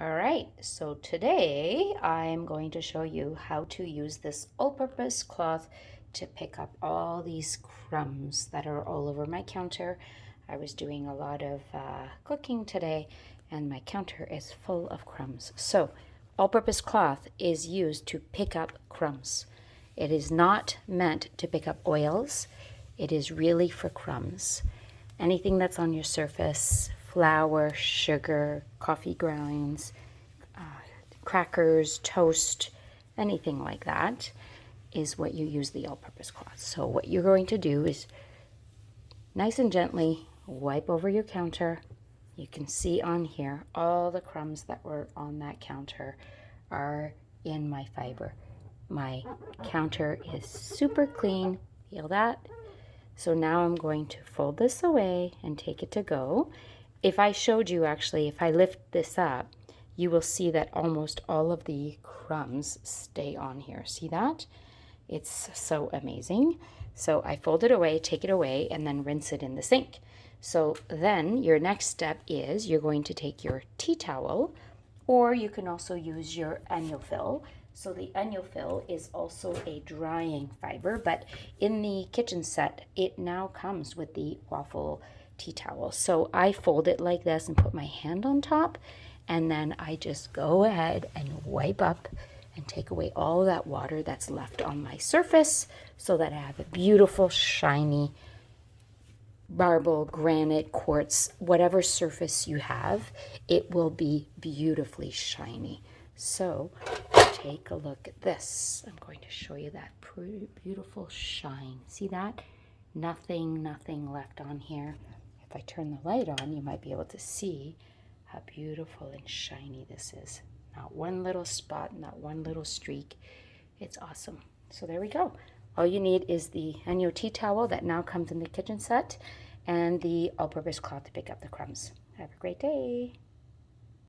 All right, so today I'm going to show you how to use this all-purpose cloth to pick up all these crumbs that are all over my counter. I was doing a lot of cooking today and my counter is full of crumbs. So all-purpose cloth is used to pick up crumbs. It is not meant to pick up oils. It is really for crumbs. Anything that's on your surface, flour, sugar, coffee grounds, crackers, toast, anything like that is what you use the all-purpose cloth. So what you're going to do is nice and gently wipe over your counter. You can see on here all the crumbs that were on that counter are in my fiber. My counter is super clean. Feel that? So now I'm going to fold this away and take it to go. If I showed you actually, if I lift this up, you will see that almost all of the crumbs stay on here. See that? It's so amazing. So I fold it away, take it away, and then rinse it in the sink. So then your next step is you're going to take your tea towel, or you can also use your ENJOfil. So the ENJOfil is also a drying fiber, but in the kitchen set, it now comes with the waffle tea towel. So I fold it like this and put my hand on top, and then I just go ahead and wipe up and take away all that water that's left on my surface so that I have a beautiful, shiny marble, granite, quartz, whatever surface you have, it will be beautifully shiny. So take a look at this. I'm going to show you that pretty beautiful shine. See that? Nothing left on here. If I turn the light on, you might be able to see how beautiful and shiny this is. Not one little spot, not one little streak. It's awesome. So there we go. All you need is the ENJO tea towel that now comes in the kitchen set and the all-purpose cloth to pick up the crumbs. Have a great day.